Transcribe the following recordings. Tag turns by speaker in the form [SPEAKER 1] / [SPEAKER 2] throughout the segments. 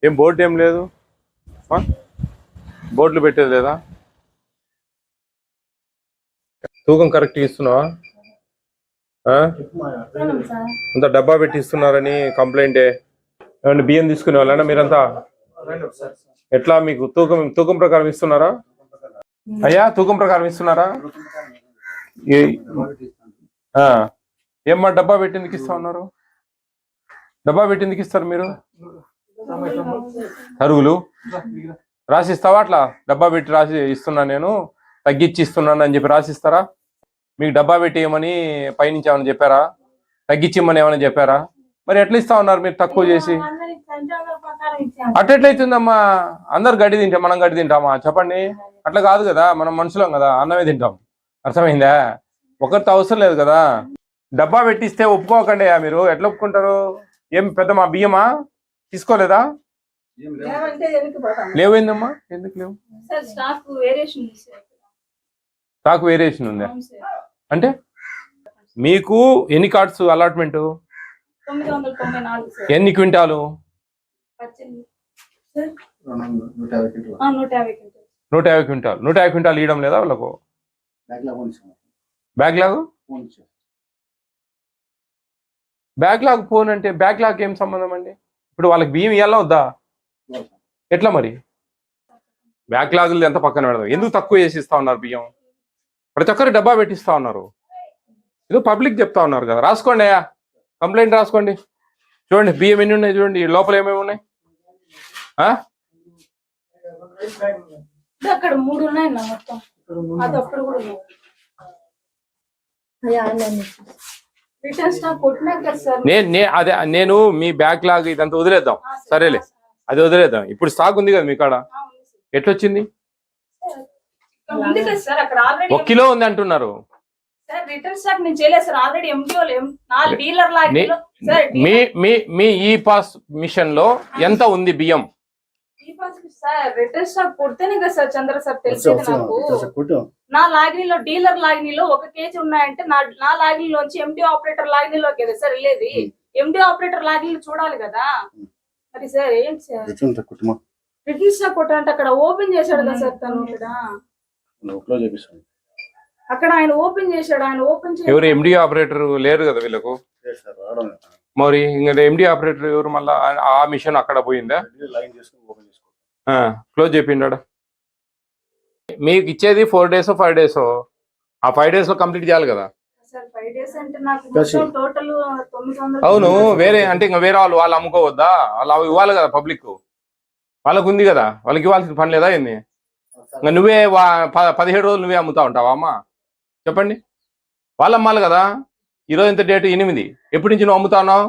[SPEAKER 1] ఏం బోర్డు ఏం లేదు, బోర్డులు పెట్టేది లేదా? తూకం కరెక్ట్ ఇస్తున్నావా? అంత డబ్బా పెట్టి ఇస్తున్నారని కంప్లైంటే. ఏమంటే బియ్యం తీసుకునే వాళ్ళనా మీరంతా? ఎట్లా మీకు తూకం ప్రకారం ఇస్తున్నారా? అయ్యా తూకం ప్రకారం ఇస్తున్నారా? ఏమ్మా డబ్బా పెట్టేందుకు ఇస్తా ఉన్నారు? డబ్బా పెట్టేందుకు ఇస్తారు మీరు? అరుగులు రాసిస్తావా? అట్లా డబ్బా పెట్టి రాసి ఇస్తున్నా, నేను తగ్గించి ఇస్తున్నాను అని చెప్పి రాసిస్తారా? మీకు డబ్బా పెట్టి ఏమని పైనుంచి ఏమైనా చెప్పారా? తగ్గించిమ్మని ఏమైనా చెప్పారా? మరి ఎట్లా ఇస్తా ఉన్నారు మీరు తక్కువ చేసి? అట్లెట్లయితుందమ్మా? అందరు గడ్డి తింటాం, మనం గడ్డి తింటామా చెప్పండి? అట్లా కాదు కదా, మనం మనుషులం కదా, అన్నమే తింటాం. అర్థమైందా? ఒకరితో అవసరం లేదు కదా. డబ్బా పెట్టిస్తే ఒప్పుకోకండి. మీరు ఎట్లా ఒప్పుకుంటారు? ఏం పెద్ద మా బియ్యమా తీసుకోలేదా? లేవేందమ్మా? ఎందుకు లేవు? స్టాక్ వేరియేషన్ ఉందా? అంటే మీకు ఎన్ని కార్డ్స్ అలాట్మెంట్? ఎన్ని క్వింటాలు? 150 క్వింటాలు. 150 క్వింటాలు ఇవ్వడం లేదా వాళ్ళకు? బ్యాక్లాగ్ ఫోన్ అంటే బ్యాక్లాగ్ ఏం సంబంధం అండి? ఇప్పుడు వాళ్ళకి బియ్యం ఇవ్వాలా వద్దా? ఎట్లా మరి? బ్యాక్లాగులు ఎంత పక్కన పెడదాం, ఎందుకు తక్కువ చేసి ఇస్తా ఉన్నారు బియ్యం? ప్రతి ఒక్కరు డబ్బా పెట్టిస్తా ఉన్నారు. ఏదో పబ్లిక్ చెప్తా ఉన్నారు కదా. రాసుకోండి అయ్యా, కంప్లైంట్ రాసుకోండి. చూడండి బియ్యం ఎన్ని ఉన్నాయి చూడండి, లోపల ఏమేమి ఉన్నాయి. నేను మీ బ్యాక్లాగ్ ఇదంతా వదిలేద్దాం, సరేలే అది వదిలేద్దాం. ఇప్పుడు స్టాక్ ఉంది కదా మీ కాడ, ఎట్లొచ్చింది? 1 కిలో ఉంది అంటున్నారు. మీ ఈ పాస్ మిషన్ లో ఎంత ఉంది బియ్యం?
[SPEAKER 2] చంద్ర సార్ తెలిసేది నాకు. నా లాగినీలో డీలర్ లాగినీలో 1 kg ఉన్నాయంటే నా లాగినీలోంచి ఎండి ఆపరేటర్ లాగినీలోకి కదా సార్ వెళ్ళేది. ఎండి ఆపరేటర్ లాగినీలు చూడాలి కదా మరి సార్. ఏం సార్ రిటర్న్ స్టాక్ కొట్టాలంటే అక్కడ ఓపెన్ చేశాడు కదా సార్ తను. అక్కడ ఆయన ఓపెన్ చేశాడు. ఆయన ఓపెన్ చేసి
[SPEAKER 1] ఎవరు ఎండి ఆపరేటర్ లేరు కదా వీళ్ళకు? మరి ఇంకా ఎండి ఆపరేటర్ ఎవరు? మళ్ళా ఆ మిషన్ అక్కడ పోయిందా? క్లోజ్ చేపిండా? మీకు ఇచ్చేది 4 days 5 days. ఆ 5 days లో కంప్లీట్ చేయాలి కదా. అవును, వేరే అంటే ఇంకా వేరే వాళ్ళు అమ్ముకోవద్దా? వాళ్ళు ఇవ్వాలి కదా పబ్లిక్. వాళ్ళకు ఉంది కదా, వాళ్ళకి ఇవ్వాల్సిన పని లేదా ఏంది? ఇంకా నువ్వే 17 రోజులు నువ్వే అమ్ముతా ఉంటావా అమ్మా? చెప్పండి. వాళ్ళు అమ్మాలి కదా. ఈరోజు ఎంత డేట్? 8. ఎప్పటి నుంచి నువ్వు అమ్ముతావు?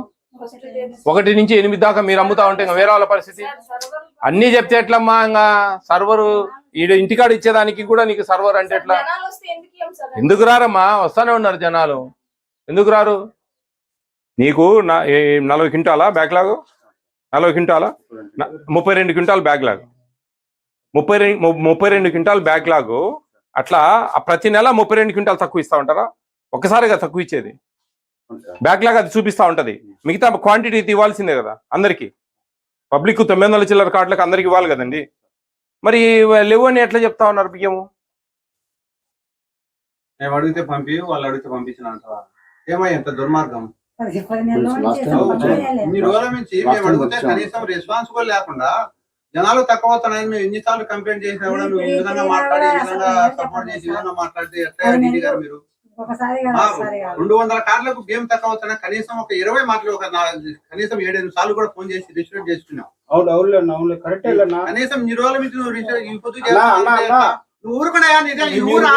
[SPEAKER 1] 1 నుంచి 8 దాకా మీరు అమ్ముతా ఉంటే ఇంకా వేరే వాళ్ళ పరిస్థితి. అన్ని చెప్తే ఎట్లమ్మా? ఇంకా సర్వరు ఇంటికాడ ఇచ్చేదానికి కూడా నీకు సర్వర్ అంటే ఎట్లా? ఎందుకు రారమ్మా? వస్తానే ఉన్నారు జనాలు, ఎందుకు రారు? నీకు 40 క్వింటాలా బ్యాక్లాగ్? 40 క్వింటాలా? 32 క్వింటాల్ బ్యాక్లాగ్. 32 quintal backlog. అట్లా ప్రతి నెల 32 క్వింటాల్ తక్కువ ఇస్తా ఉంటారా? ఒక్కసారిగా తక్కువ ఇచ్చేది బ్యాక్లాగ్ అది చూపిస్తా ఉంటది. మిగతా క్వాంటిటీ ఇవ్వాల్సిందే కదా అందరికి. పబ్లిక్ 900 చిల్లర కార్డులకు అందరికి ఇవ్వాలి కదండి. మరి లేవు అని ఎట్లా చెప్తా ఉన్నారు బియ్యము?
[SPEAKER 3] మేము అడిగితే పంపి, వాళ్ళు అడిగితే పంపించిన అంటారా? ఏమయ్య ఎంత దుర్మార్గం! ఇన్ని రోజుల నుంచి మేము అడిగితే కనీసం రెస్పాన్స్ కూడా లేకుండా జనాలు తక్కువ అవుతున్నాయని మేము ఎన్నిసార్లు కంప్లైంట్ చేసినా కూడా నువ్వు ఈ విధంగా మాట్లాడి, ఈ విధంగా సపోర్ట్ చేసి, ఈ విధంగా మాట్లాడితే ఎట్లా డీడీ గారు? మీరు 200 కార్లకు బియ్యం తక్కువ అవుతున్నా కనీసం ఒక 20 మాటలు కనీసం 7-8 సార్లు కూడా ఫోన్ చేసి రిజిస్టర్ చేసుకున్నావు. కనీసం ఈ రోజుల నుంచి నువ్వు ఊరుకున్నాయా? నీ ఊరా?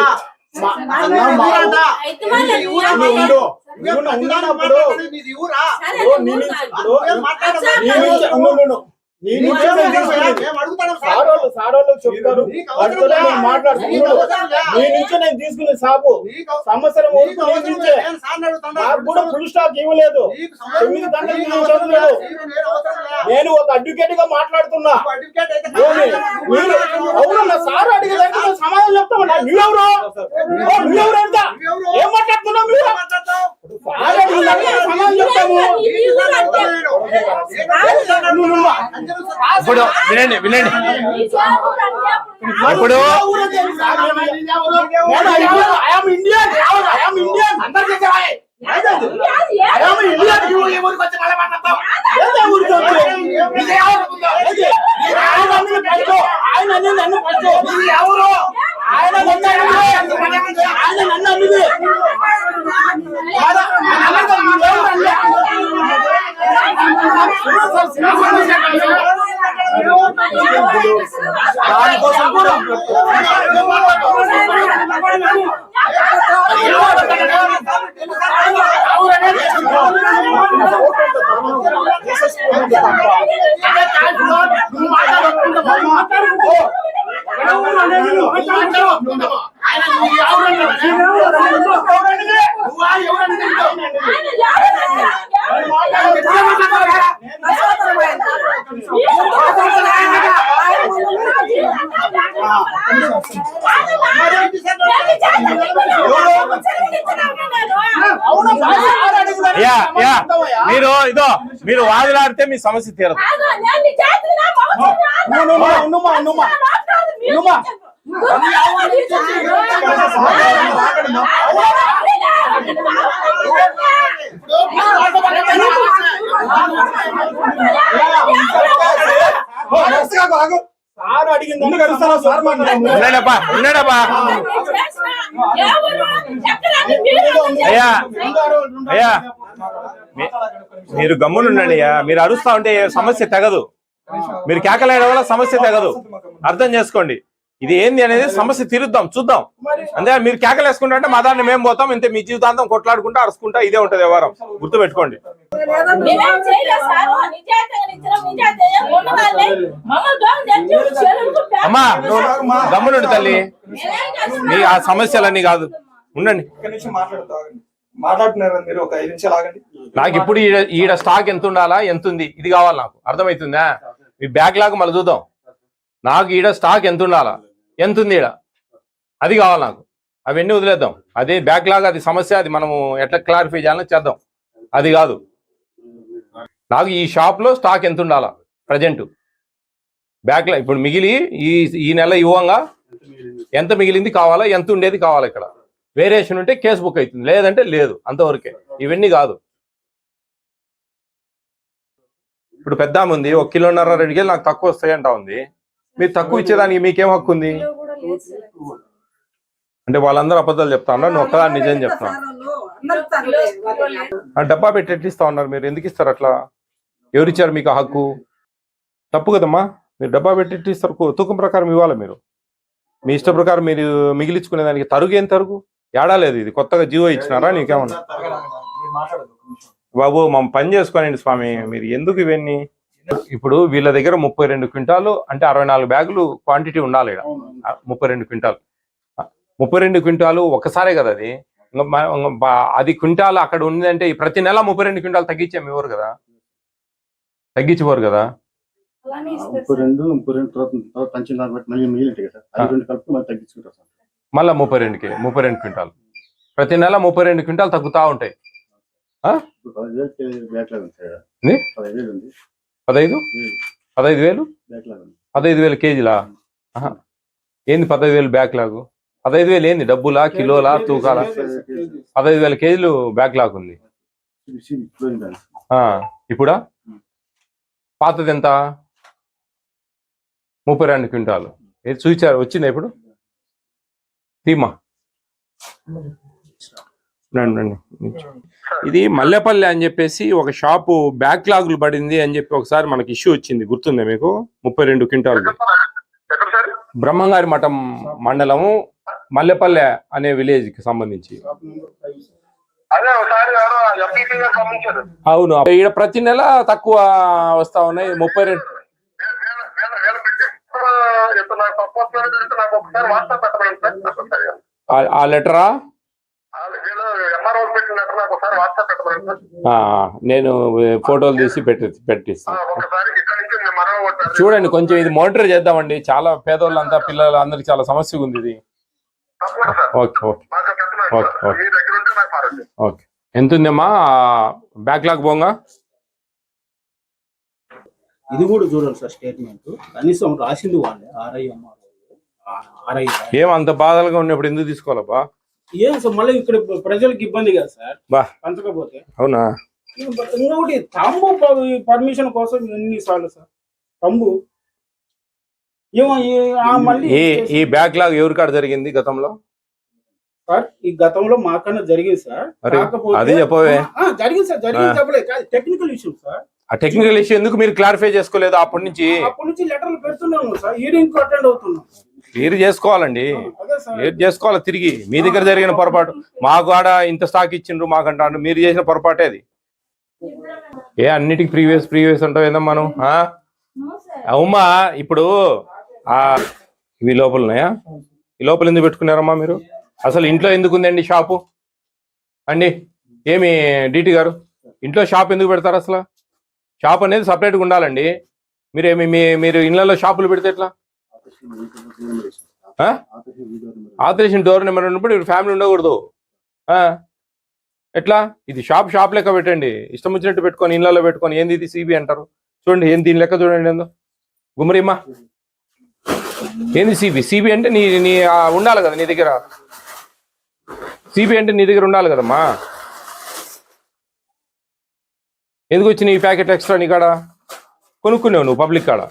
[SPEAKER 4] తీసుకునే సాపు సంవత్సరం కూడా ఫుల్ స్టాక్ ఇవ్వలేదు. 9 గంటలు నేను ఒక అడ్వకేట్ గా మాట్లాడుతున్నా. అవునన్నా సార్ అడిగేదానికి సమాధానం చెప్తామన్నా. నువ్వెవరు? ఏం మాట్లాడుతున్నావు? సమాధానం చెప్తాము.
[SPEAKER 1] ఇప్పుడు వినండి వినండి ఇప్పుడు
[SPEAKER 4] దానికోసం కూడా
[SPEAKER 1] మీరు ఇదో మీరు వాదులాడితే మీ సమస్య తీరదు.
[SPEAKER 4] సార్ అడిగింది సార్
[SPEAKER 1] ఉన్నాడబ్బా ఉన్నాడబ్బా అయ్యా అయ్యా మీరు గమ్మునుండండి అయ్యా. మీరు అరుస్తా ఉంటే సమస్య తెగదు. మీరు కేకలేయడం వల్ల సమస్య తెగదు. అర్థం చేసుకోండి. ఇది ఏంది అనేది సమస్య తీరుద్దాం చూద్దాం. అంతే మీరు కేకలేసుకుంటా అంటే మా దాన్ని మేము పోతాం. ఇంతే మీ జీవితాంతం కొట్లాడుకుంటా అరుచుకుంటా ఇదే ఉంటది వ్యవహారం. గుర్తు పెట్టుకోండి. అమ్మా గమ్మునుండి తల్లి. మీ ఆ సమస్యలన్నీ కాదు ఉండండి.
[SPEAKER 4] మాట్లాడుతున్నారు మీరు ఒక 5 నిమిషాలు ఆగండి.
[SPEAKER 1] నాకు ఇప్పుడు ఈడ స్టాక్ ఎంత ఉండాలా ఎంత ఉంది ఇది కావాలి నాకు. అర్థమవుతుందా? మీ బ్యాక్ లాగా మళ్ళీ చూద్దాం. నాకు ఈడ స్టాక్ ఎంత ఉండాలా ఎంత ఉంది ఈడ అది కావాలి నాకు. అవన్నీ వదిలేద్దాం. అదే బ్యాక్ లాగా అది సమస్య. అది మనము ఎట్లా క్లారిఫై చేయాలని చేద్దాం. అది కాదు. నాకు ఈ షాప్ లో స్టాక్ ఎంత ఉండాలా ప్రజెంట్ బ్యాక్ లా ఇప్పుడు మిగిలి ఈ నెల ఇవ్వంగా ఎంత మిగిలింది కావాలా ఎంత ఉండేది కావాలా. ఇక్కడ వేరియేషన్ ఉంటే కేసు బుక్ అవుతుంది. లేదంటే లేదు. అంతవరకే. ఇవన్నీ కాదు. ఇప్పుడు పెద్ద ఉంది 1.5 కిలో 2 కిలో నాకు తక్కువ వస్తాయంటా ఉంది. మీరు తక్కువ ఇచ్చేదానికి మీకేం హక్కు ఉంది? అంటే వాళ్ళందరూ అబద్ధాలు చెప్తా ఉన్నారు. నువ్వు ఒక్కదాన్ని నిజం చెప్తాను. డబ్బా పెట్టి ఎట్లా ఇస్తా ఉన్నారు మీరు? ఎందుకు ఇస్తారు అట్లా? ఎవరిచ్చారు మీకు హక్కు? తప్పు కదమ్మా. మీరు డబ్బా పెట్టి ఎట్లా ఇస్తారు? తూకం ప్రకారం ఇవ్వాలి. మీరు మీ ఇష్ట ప్రకారం మీరు మిగిలించుకునే దానికి తరుగు ఏం తరుగు ఏడా లేదు. ఇది కొత్తగా జీవో ఇచ్చినారా నీకేమన్నా? బాబు మనం పని చేసుకోనండి స్వామి. మీరు ఎందుకు ఇవన్నీ? ఇప్పుడు వీళ్ళ దగ్గర 32 క్వింటాలు అంటే 64 బ్యాగులు క్వాంటిటీ ఉండాలి. 32 క్వింటాలు 32 క్వింటాలు ఒకసారే కదా అది. అది క్వింటాల్ అక్కడ ఉందంటే ప్రతి నెల 32 క్వింటాలు తగ్గించాము ఎవరు కదా? తగ్గించేవారు కదా? మళ్ళా 32 క్వింటాలు ప్రతి నెల 32 క్వింటాలు తగ్గుతా ఉంటాయి. 15,000 కేజీలా? ఏంది 15,000 బ్యాక్ లాగు? 15,000 ఏంది డబ్బులా కిలోలా తూకాలా? 15,000 కేజీలు బ్యాక్ లాగ్ ఉంది. ఇప్పుడా పాతది ఎంత? 32 క్వింటాలు. ఏది చూచారు వచ్చిందా ఇప్పుడు? తీమా ఇది మల్లెపల్లి అని చెప్పేసి ఒక షాపు బ్యాక్లాగులు పడింది అని చెప్పి ఒకసారి మనకి ఇష్యూ వచ్చింది. గుర్తుందా మీకు? 32 క్వింటాలు. బ్రహ్మంగారి మఠం మండలము మల్లెపల్లె అనే విలేజ్ కి సంబంధించి. అవును. ఇక్కడ ప్రతి నెల తక్కువ వస్తా ఉన్నాయి. 32 ఆ లెటరా నేను ఫోటోలు తీసి పెట్టిస్తాను. చూడండి కొంచెం ఇది మానిటర్ చేద్దామండి. చాలా పేదోళ్ళంతా పిల్లలు అందరికి చాలా సమస్య ఉంది ఇది. Okay okay okay okay okay. ఎంత ఉందమ్మా బ్యాక్లాగ్ పోగా?
[SPEAKER 4] ఇది కూడా చూడాలి సార్ స్టేట్మెంట్. కనీసం రాసింది వాళ్ళే ఆర్ఐ.
[SPEAKER 1] ఏం అంత బాధలుగా ఉన్నప్పుడు ఎందుకు తీసుకోవాలబ్బా?
[SPEAKER 4] ఏం సార్ మళ్ళీ ఇక్కడ ప్రజలకు ఇబ్బంది కదా సార్
[SPEAKER 1] బా
[SPEAKER 4] పంచకపోతే.
[SPEAKER 1] అవునా?
[SPEAKER 4] ఇంకొకటి తంబు పర్మిషన్ కోసం ఎన్నిసార్లు సార్ తంబు ఏమో మళ్ళీ
[SPEAKER 1] ఈ బ్యాక్లాగ్ ఎవరి కాడ జరిగింది గతంలో?
[SPEAKER 4] సార్ ఈ గతంలో మాకన్నా జరిగింది సార్.
[SPEAKER 1] అది చెప్పవే.
[SPEAKER 4] జరిగింది సార్, జరిగింది చెప్పలేదు. Technical issue sir.
[SPEAKER 1] ఆ టెక్నికల్ ఇష్యూ ఎందుకు మీరు క్లారిఫై చేసుకోలేదు? అప్పటి నుంచి
[SPEAKER 4] లెటర్లు పెడుతున్నాము సార్, హీరింగ్ అటెండ్ అవుతున్నాం.
[SPEAKER 1] క్లియర్ చేసుకోవాలండి, క్లియర్ చేసుకోవాలి. తిరిగి మీ దగ్గర జరిగిన పొరపాటు మాకు ఆడ ఇంత స్టాక్ ఇచ్చిండ్రు మాకంటారు, మీరు చేసిన పొరపాటే అది. అన్నిటికి ప్రీవియస్ ఉంటాం ఏదమ్మా మనం? అవుమా, ఇప్పుడు ఇవి లోపల ఉన్నాయా? ఈ లోపల ఎందుకు పెట్టుకున్నారమ్మా మీరు? అసలు ఇంట్లో ఎందుకు ఉందండి షాపు అండి? ఏమి డిటి గారు, ఇంట్లో షాప్ ఎందుకు పెడతారు? అసలు షాప్ అనేది సపరేట్గా ఉండాలండి. మీరు ఇళ్లలో షాపులు పెడితే ఎట్లా? ఆపరేషన్ డోర్ నెంబర్ ఉన్నప్పుడు ఇప్పుడు ఫ్యామిలీ ఉండకూడదు. ఎట్లా? ఇది షాప్ లెక్క పెట్టండి. ఇష్టం వచ్చినట్టు పెట్టుకొని ఇళ్లలో పెట్టుకొని ఏంది ఇది సిబి అంటారు. చూడండి ఏంది దీని లెక్క చూడండి. ఏందో గుమ్మరిమ్మా, ఏంది సిబి అంటే నీ ఉండాలి కదా నీ దగ్గర. సిబి అంటే నీ దగ్గర ఉండాలి కదమ్మా. ఎందుకు వచ్చి నీ ప్యాకెట్ ఎక్స్ట్రా నీ కాడ కొనుక్కునేవు నువ్వు పబ్లిక్ కాడ?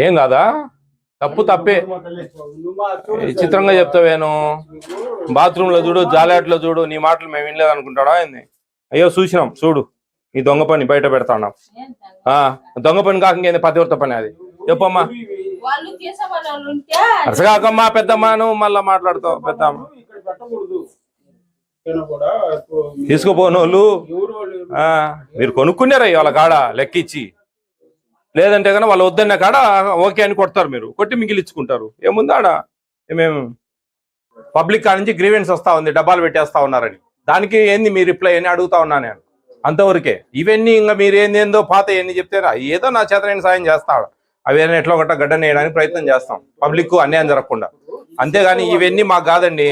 [SPEAKER 1] ఏం కాదా? తప్పే. చిత్రంగా చెప్తావేను. బాత్రూమ్ లో చూడు, జాలెట్లో చూడు, నీ మాటలు మేము వినలేదు అనుకుంటాడా ఏంది? అయ్యో చూసినాం చూడు, నీ దొంగ పని బయట పెడతాం. దొంగ పని కాకుండా పతివర్త పని అది. చెప్పమ్మా. అసగాకమ్మా పెద్దమ్మా, నువ్వు మళ్ళా మాట్లాడుతావు. పెద్దమ్మ తీసుకుపోను వాళ్ళు. మీరు కొనుక్కున్నారా వాళ్ళ కాడ లెక్కిచ్చి? లేదంటే కన్నా వాళ్ళు వద్దన్న కాడ ఓకే అని కొడతారు, మీరు కొట్టి మిగిలిచ్చుకుంటారు. ఏముందాడా? మేము పబ్లిక్ కాడ నుంచి గ్రీవెన్స్ వస్తా ఉంది, డబ్బాలు పెట్టేస్తా ఉన్నారని. దానికి ఏంది మీ రిప్లై అని అడుగుతా ఉన్నా నేను. అంతవరకే. ఇవన్నీ ఇంకా మీరు ఏందేందో పాత ఎన్ని చెప్తారా, ఏదో నా చేతనైన సాయం చేస్తాడు. అవి ఎట్లా గట్ట గడ్డ నేయడానికి ప్రయత్నం చేస్తాం, పబ్లిక్ అన్యాయం జరగకుండా. అంతేగాని ఇవన్నీ మాకు కాదండి.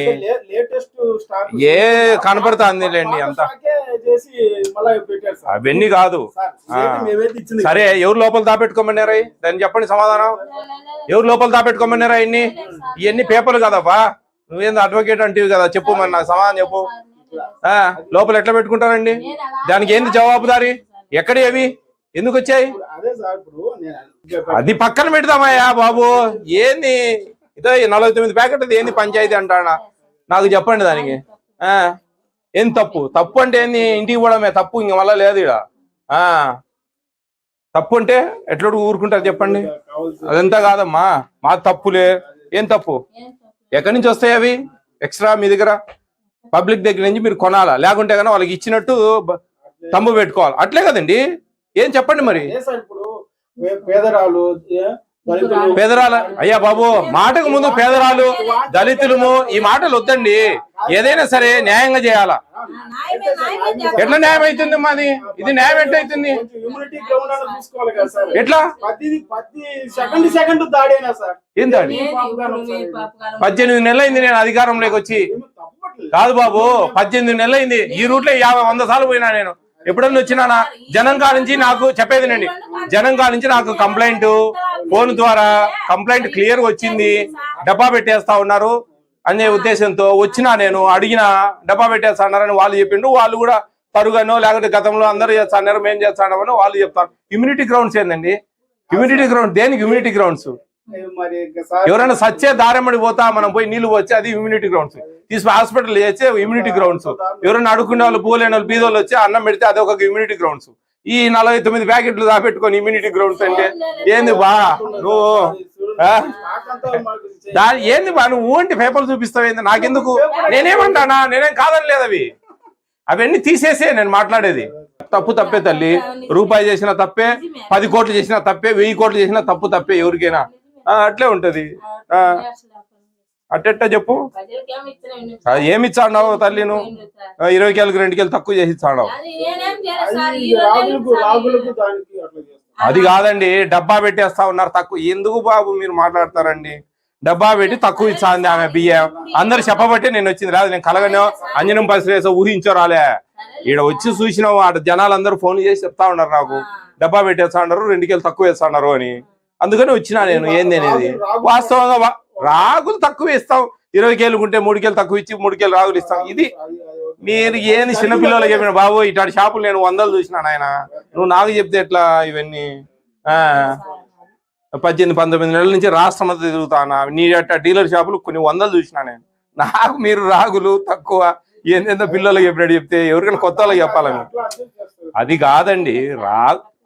[SPEAKER 1] ఏ కనపడుతుంది లేండి అంతా, అవన్నీ కాదు. సరే, ఎవరు లోపల దాపెట్టుకోమన్నారా? దాన్ని చెప్పండి సమాధానం. ఎవరు లోపల దాపెట్టుకోమన్నారా? ఇవన్నీ పేపర్లు కదబ్బా. నువ్వేందో అడ్వకేట్ అంటివి కదా, చెప్పు మరి నాకు సమాధానం చెప్పు. లోపల ఎట్లా పెట్టుకుంటారండి? దానికి ఏంది జవాబుదారి? ఎక్కడ ఏవి ఎందుకు వచ్చాయి? అది పక్కన పెడతామయ్యా బాబు. ఏంది ఇదో 49 ప్యాకెట్ ఏంది పంచాయతీ అంటాడా? నాకు చెప్పండి దానికి. ఏం తప్పు అంటే ఏంది? ఇంటికి పోవడమే తప్పు, ఇంక మళ్ళా లేదు ఇడ. తప్పు అంటే ఎట్లా ఊరుకుంటారు చెప్పండి? అదంతా కాదమ్మా, మా తప్పులే. ఏం తప్పు? ఎక్కడి నుంచి వస్తాయి అవి ఎక్స్ట్రా మీ దగ్గర? పబ్లిక్ దగ్గర నుంచి మీరు కొనాలా, లేకుంటే కన్నా వాళ్ళకి ఇచ్చినట్టు తమ్ము పెట్టుకోవాలి. అట్లే కదండి. ఏం చెప్పండి మరి? పేదరాలు అయ్యా బాబు, మాటకు ముందు పేదరాలు, దళితులము ఈ మాటలు వద్దండి. ఏదైనా సరే న్యాయంగా చేయాలా. ఎట్లా న్యాయం అవుతుంది మాది? ఇది న్యాయం ఎట్లయితుంది? ఎట్లా? ఏం దాడి? 18 నెలలైంది నేను అధికారంలోకి వచ్చి. కాదు బాబు, 18 నెలలైంది. ఈ రూట్లో 50-100 సార్లు పోయినా నేను. ఎప్పుడన్నా వచ్చినానా? జనం కానించి నాకు చెప్పేదినండి, జనం కానించి నాకు కంప్లైంట్ ఫోన్ ద్వారా కంప్లైంట్ క్లియర్ వచ్చింది. డబ్బా పెట్టేస్తా ఉన్నారు అనే ఉద్దేశంతో వచ్చినా నేను. అడిగినా డబ్బా పెట్టేస్తా ఉన్నారని వాళ్ళు చెప్పిండు. వాళ్ళు కూడా తరుగానో లేకపోతే గతంలో అందరూ చేస్తున్నారు, మేము చేస్తామని వాళ్ళు చెప్తాను. ఇమ్యూనిటీ గ్రౌండ్స్ ఏందండి? ఇమ్యూనిటీ గ్రౌండ్ దేనికి? ఇమ్యూనిటీ గ్రౌండ్స్ ఎవరైనా సచ్చే దారెమ్మడి పోతా మనం పోయి నీళ్లు వచ్చి అది ఇమ్యూనిటీ గ్రౌండ్స్. తీసుకుని హాస్పిటల్ చేస్తే ఇమ్యూనిటీ గ్రౌండ్స్. ఎవరైనా అడుక్కునే వాళ్ళు, పూలేని వాళ్ళు, బీదోళ్ళు వచ్చి అన్నం పెడితే అది ఒక ఇమ్యూనిటీ గ్రౌండ్స్. ఈ 49 ప్యాకెట్లు దాపెట్టుకొని ఇమ్యూనిటీ గ్రౌండ్స్ అంటే ఏంది బా? నువ్వు ఏంది బా? నువ్వు ఏంటి పేపర్లు చూపిస్తావు? ఏంది? నాకెందుకు? నేనేమంటానా? నేనేం కాదని లేదు. అవన్నీ తీసేసే నేను మాట్లాడేది. తప్పే తల్లి. రూపాయి చేసినా తప్పే, 10 కోట్లు చేసినా తప్పే, 1000 కోట్లు చేసినా తప్పే. ఎవరికైనా అట్లే ఉంటది. అట్టెట్టా చెప్పు.
[SPEAKER 2] ప్రజలకేమో ఇచ్చినాం.
[SPEAKER 1] అది ఏమి ఇచ్చాడావు తల్లి నువ్వు? 20 కేలకు 2 కేలు తక్కువ చేసి ఇచ్చాడావు.
[SPEAKER 2] అది నేనేం చేయలేదు సార్. ఈ రోజే
[SPEAKER 4] రాగులకు దానికి అట్లా చేస్తారు.
[SPEAKER 1] అది కాదండి, డబ్బా పెట్టేస్తా ఉన్నారు తక్కువ. ఎందుకు బాబు మీరు మాట్లాడతారండి? డబ్బా పెట్టి తక్కువ ఇచ్చాంది ఆమె బియ్యం. అందరు చెప్పబట్టి నేను వచ్చింది. రాదు నేను కలగనో అంజనం పరిశ్రమ ఊహించో రాలే. ఈడ వచ్చి చూసినావు ఆడ జనాలు అందరూ ఫోన్ చేసి చెప్తా ఉన్నారు నాకు డబ్బా పెట్టేస్తా ఉన్నారు 2 కేలు తక్కువ వేస్తా ఉన్నారు అని. అందుకని వచ్చినా నేను. ఏంది అనేది వాస్తవంగా రాగులు తక్కువ ఇస్తాం. 20 కేలు ఉంటే 3 కేలు తక్కువ ఇచ్చి 3 కేలు రాగులు ఇస్తాం. ఇది మీరు ఏంది చిన్నపిల్లలు చెప్పిన బాబు ఇట్లాంటి షాపులు నేను 100 చూసినాను ఆయన. నువ్వు నాకు చెప్తే ఎట్లా ఇవన్నీ? 18-19 నెలల నుంచి రాష్ట్రం అంతా తిరుగుతానా. నీ అట్ట డీలర్ షాపులు కొన్ని 100 చూసినా నేను. నాకు మీరు రాగులు తక్కువ ఏందో పిల్లలకు చెప్పినట్టు చెప్తే ఎవరికైనా కొత్త వాళ్ళకి చెప్పాలి మీరు. అది కాదండి,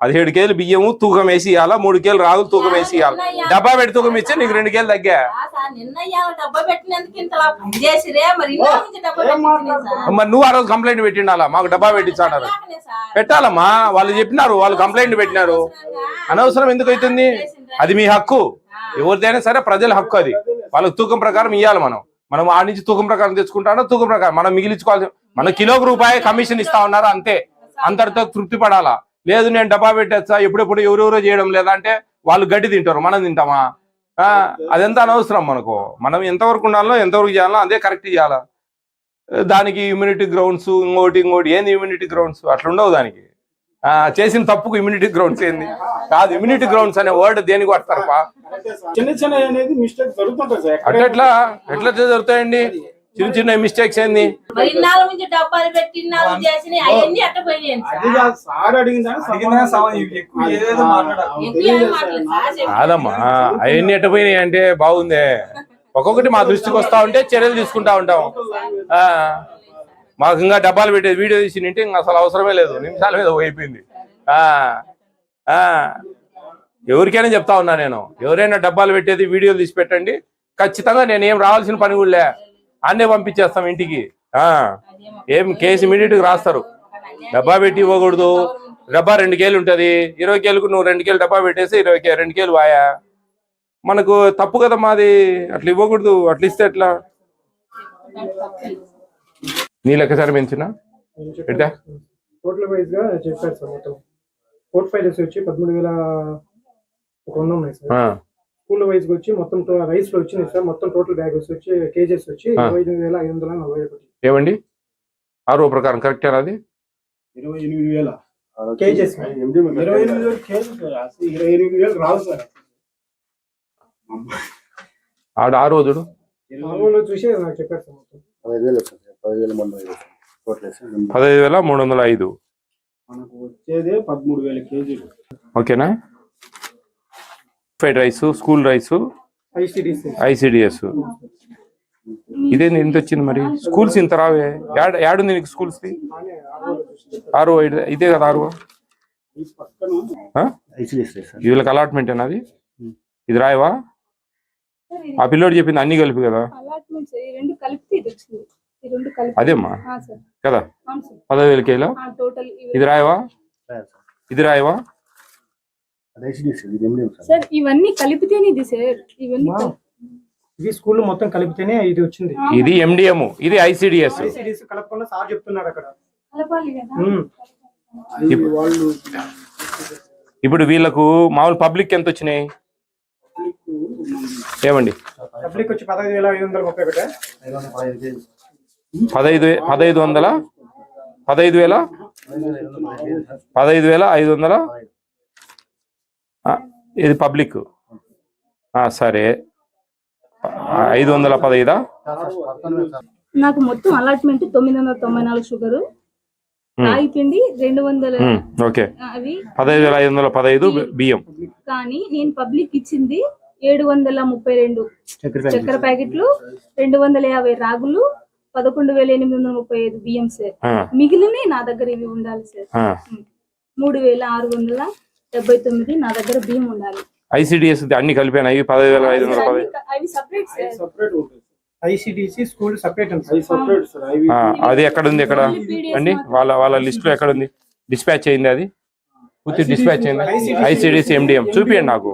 [SPEAKER 1] 17 కేలు బియ్యము తూకం వేసి ఇవ్వాలా, 3 కేలు రాగులు తూకం వేసి ఇవ్వాలి. డబ్బా పెట్టి తూకం ఇస్తే నీకు 2 కేలు తగ్గా. మరి నువ్వు ఆ రోజు కంప్లైంట్ పెట్టిండాలా, మాకు డబ్బా పెట్టించాడు పెట్టాలమ్మా. వాళ్ళు చెప్పినారు, వాళ్ళు కంప్లైంట్ పెట్టినారు. అనవసరం ఎందుకు అవుతుంది? అది మీ హక్కు. ఎవరిదైనా సరే ప్రజల హక్కు. అది వాళ్ళకి తూకం ప్రకారం ఇవ్వాలి. మనం ఆ నుంచి తూకం ప్రకారం తెచ్చుకుంటానో తూకం ప్రకారం మనం మిగిలించుకోవాల్సి. మన కిలోకి రూపాయి కమిషన్ ఇస్తా ఉన్నారు అంతే. అంతటితో తృప్తి పడాలా. లేదు నేను డబ్బా పెట్టేస్తా ఎప్పుడెప్పుడు ఎవరెవరో చేయడం లేదా అంటే వాళ్ళు గడ్డి తింటారు, మనం తింటామా? అదెంత అనవసరం మనకు. మనం ఎంతవరకు ఉండాలో ఎంతవరకు చేయాలో అదే కరెక్ట్ చేయాలా. దానికి ఇమ్యూనిటీ గ్రౌండ్స్ ఇంకోటి ఏంది ఇమ్యూనిటీ గ్రౌండ్స్ అట్లా ఉండవు. దానికి చేసిన తప్పుకు ఇమ్యూనిటీ గ్రౌండ్స్ ఏంది కాదు. ఇమ్యూనిటీ గ్రౌండ్స్ అనే వర్డ్ దేనికి వాడతారపా?
[SPEAKER 4] చిన్న అనేది మిస్టేక్ జరుగుతుంటాయి సార్.
[SPEAKER 1] అట్లా ఎట్లా జరుగుతాయండి చిన్న మిస్టేక్స్ ఏంది? కాదమ్మా అవన్నీ ఎట్టపోయినాయి అంటే బాగుందే. ఒక్కొక్కటి మా దృష్టికి వస్తా ఉంటే చర్యలు తీసుకుంటా ఉంటాం. మాకు ఇంకా డబ్బాలు పెట్టేది వీడియో తీసి నింటే ఇంకా అసలు అవసరమే లేదు. నిమిషాల మీద అయిపోయింది. ఎవరికైనా చెప్తా ఉన్నా నేను, ఎవరైనా డబ్బాలు పెట్టేది వీడియోలు తీసి పెట్టండి. ఖచ్చితంగా నేను ఏం రావాల్సిన పని కూడా అన్నే పంపించేస్తాం ఇంటికి. ఏం కేసు ఇమీడియట్గా రాస్తారు. డబ్బా పెట్టి ఇవ్వకూడదు. డబ్బా 2 కేలు ఉంటుంది. 20 కేలకు నువ్వు 2 కేలు డబ్బా పెట్టేసి 2 కేలు వాయా. మనకు తప్పు కదా మాది. అట్లా ఇవ్వకూడదు. అట్లా ఇస్తే ఎట్లా? నీ లెక్కసారి పెంచినా పెడతా
[SPEAKER 5] టోటల్ వైజ్ గా చెప్పారు సార్. మొత్తం పోర్ట్ఫోలియోస్ వచ్చి 13,000 ఉన్నాయి సార్. స్కూల్ వైజ్ గా వచ్చి మొత్తం రైస్ లో వచ్చినాయి సార్. మొత్తం టోటల్ బ్యాగ్స్ వచ్చి కేజెస్ వచ్చి 25,541.
[SPEAKER 1] ఏమండి ఆరో ప్రకారం కరెక్ట్ అది
[SPEAKER 4] 28,000
[SPEAKER 5] కేజెస్.
[SPEAKER 4] 28,000 28,000 రావు సార్.
[SPEAKER 1] ఆడ ఆ రోజుడు
[SPEAKER 5] చూసి నాకు చెప్పారు సార్. మొత్తం
[SPEAKER 1] 15,305
[SPEAKER 4] మనకు వచ్చేదే 13,000 కేజీలు.
[SPEAKER 1] ఓకేనా? Fried rice, school rice, ICDS ఇదేంది ఇంత వచ్చింది మరి? స్కూల్స్ ఇంత రావే. యాడుంది నీకు స్కూల్స్? 6 ఇదే కదా 6. వీళ్ళకి అలాట్మెంట్ అది. ఇది రాయవా? ఆ పిల్లోడు చెప్పింది అన్ని కలిపి కదా. అదేమ్మా కదా 15,000 కేలో. ఇది రాయవా? ఇది రాయవా?
[SPEAKER 2] సార్ ఇవన్నీ కలిపితేనే ఇది సార్. ఇవన్నీ
[SPEAKER 5] ఇది స్కూల్ మొత్తం కలిపితేనే ఇది వచ్చింది.
[SPEAKER 1] ఇది MDM, ఇది ICDS.
[SPEAKER 5] కలపకుండా సార్ చెప్తున్నారు అక్కడ.
[SPEAKER 1] ఇప్పుడు వీళ్ళకు మామూలు పబ్లిక్ ఎంత వచ్చినాయి ఏమండి?
[SPEAKER 5] పబ్లిక్ వచ్చి 15,531.
[SPEAKER 1] 15,500 ఇది పబ్లిక్. సరే 515.
[SPEAKER 2] నాకు మొత్తం అలాట్మెంట్ 994 షుగర్, రాగి పిండి 200.
[SPEAKER 1] ఓకే 15,515 బియ్యం.
[SPEAKER 2] కానీ నేను పబ్లిక్ ఇచ్చింది 732 చక్కెర ప్యాకెట్లు, 250 రాగులు, 11,835 బియ్యం సార్. మిగిలిన నా దగ్గర ఇవి ఉండాలి సార్. 3,679 నా దగ్గర బియ్యం ఉండాలి.
[SPEAKER 1] ICDS అన్ని కలిపాను. 15,510
[SPEAKER 2] అవి separate sir.
[SPEAKER 5] ICDC school separate sir.
[SPEAKER 1] అది ఎక్కడ ఉంది? ఎక్కడ అండి వాళ్ళ లిస్ట్ లో ఎక్కడ ఉంది? డిస్పాచ్ అయింది? అది పూర్తి డిస్పాచ్ అయింది. ICDC MDM చూపించండి, నాకు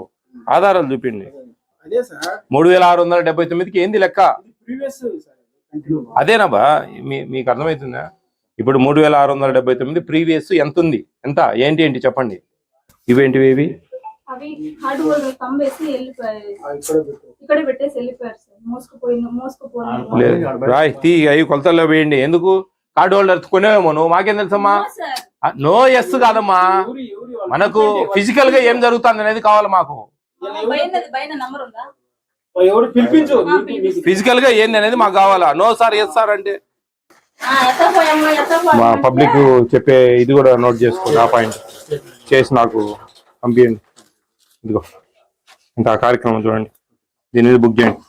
[SPEAKER 1] ఆధారాలు చూపించండి. 3,679కి ఏంది లెక్క?
[SPEAKER 5] ప్రీవియస్
[SPEAKER 1] అదేనాబా మీకు అర్థమవుతుందా? ఇప్పుడు 3679 ప్రీవియస్ ఎంత ఉంది, ఎంత ఏంటి చెప్పండి. ఇవేంటివి ఇవి?
[SPEAKER 2] అవి హార్డ్ హోల్డర్ తంబేసి వెళ్ళిపోయారు, ఇక్కడ పెట్టేసి వెళ్ళిపోయారు సార్. మోసుకుపోయింది
[SPEAKER 1] లేదు రాయ్ తీ, అవి కొలతల్లో వేయండి. ఎందుకు కార్డు హోల్డర్ కొనేవేమో నువ్వు, మాకేం తెలుసమ్మా? నో ఎస్ కాదమ్మా, మనకు ఫిజికల్ గా ఏం జరుగుతుంది అనేది కావాలి మాకు.
[SPEAKER 2] నంబర్ ఉందా?
[SPEAKER 4] ఎవరు పిలిపించు,
[SPEAKER 1] ఫిజికల్ గా ఏంది అనేది మాకు కావాలా. నో సార్ ఎస్ సార్ అంటే మా పబ్లిక్ చెప్పే ఇది కూడా నోట్ చేసుకోండి. ఆ పాయింట్ చేసి నాకు పంపించండి. ఇదిగో ఇంకా కార్యక్రమం చూడండి, దీని మీద బుక్ చేయండి.